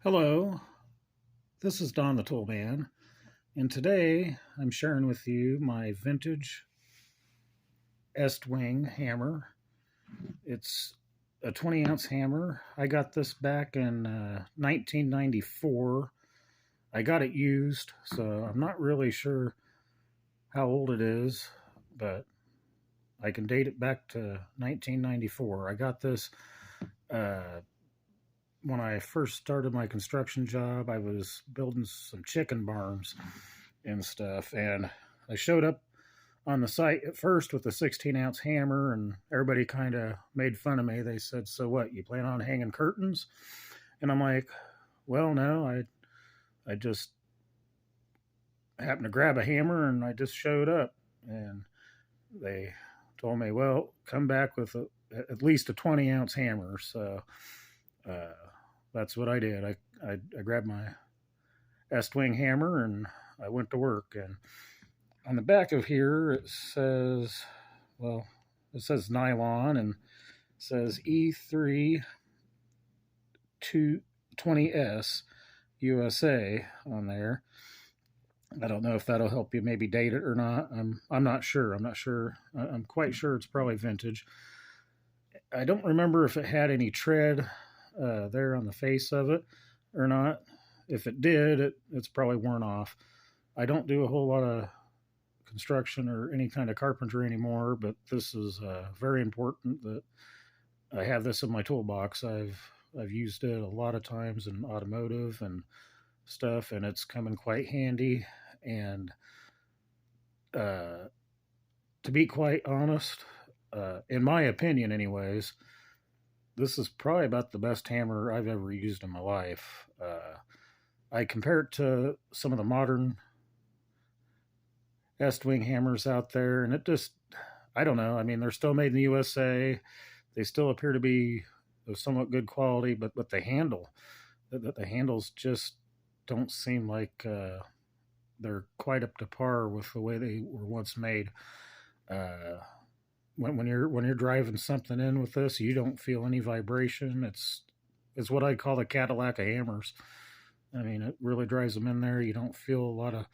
Hello, this is Don the Tool Man, and today I'm sharing with you my vintage Estwing hammer. It's a 20-ounce hammer. I got this back in 1994. I got it used, so I'm not really sure how old it is, but I can date it back to 1994. I got this uh, when I first started my construction job. I was building some chicken barns and stuff, and I showed up on the site at first with a 16-ounce hammer, and everybody kind of made fun of me. They said, "So what, you plan on hanging curtains?" And I'm like, "Well, no, I just happened to grab a hammer and I just showed up." And they told me, "Well, come back with at least a 20-ounce hammer." So uh, that's what I did. I grabbed my Estwing hammer and I went to work. And on the back of here, it says, well, it says nylon, and it says E3 20S USA on there. I don't know if that'll help you maybe date it or not. I'm not sure. I'm not sure. I'm quite sure it's probably vintage. I don't remember if it had any tread there on the face of it or not. If it did, it's probably worn off. I don't do a whole lot of construction or any kind of carpentry anymore, but this is very important that I have this in my toolbox. I've used it a lot of times in automotive and stuff, and it's coming quite handy. And to be quite honest, in my opinion, anyways, this is probably about the best hammer I've ever used in my life. I compare it to some of the modern Estwing hammers out there, and it just, I don't know. I mean, they're still made in the USA. They still appear to be of somewhat good quality, but the handles just don't seem like they're quite up to par with the way they were once made. Uh, when you're driving something in with this, you don't feel any vibration. It's what I call the Cadillac of hammers. I mean, it really drives them in there. You don't feel a lot of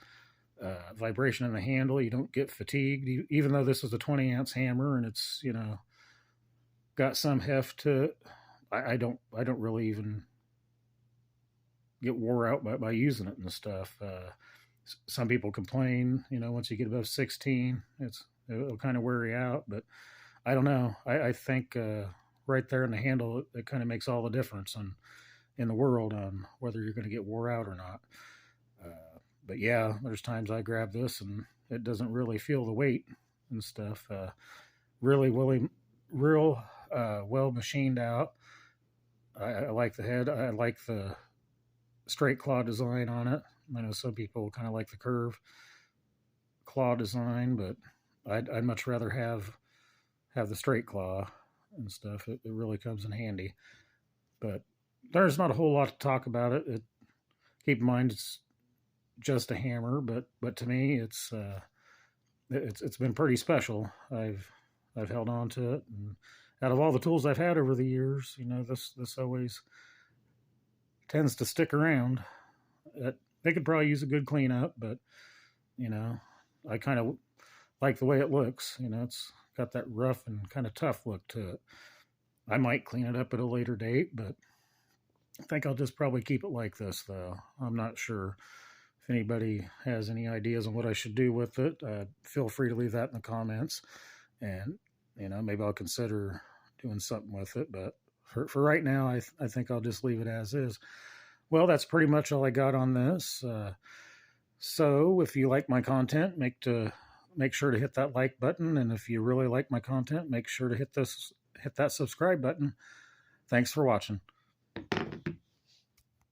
vibration in the handle. You don't get fatigued, even though this is a 20-ounce hammer and it's got some heft to it. I don't really even get wore out by using it and stuff. Some people complain, once you get above 16, it'll kind of wear you out. But I don't know. I think right there in the handle, it kind of makes all the difference in the world on whether you're going to get wore out or not. But yeah, there's times I grab this and it doesn't really feel the weight and stuff. Real well machined out. I like the head. I like the straight claw design on it. I know some people kind of like the curve claw design, but I'd much rather have the straight claw and stuff. It really comes in handy. But there's not a whole lot to talk about it. Keep in mind it's just a hammer, but to me it's been pretty special. I've held on to it, and out of all the tools I've had over the years, this always tends to stick around. They could probably use a good cleanup, but I kind of like the way it looks. It's got that rough and kind of tough look to it. I might clean it up at a later date, but I think I'll just probably keep it like this, though. I'm not sure. If anybody has any ideas on what I should do with it, feel free to leave that in the comments, and maybe I'll consider doing something with it. But for right now, I think I'll just leave it as is. Well, that's pretty much all I got on this. So if you like my content, make sure to hit that like button, and if you really like my content, make sure to hit that subscribe button. Thanks for watching.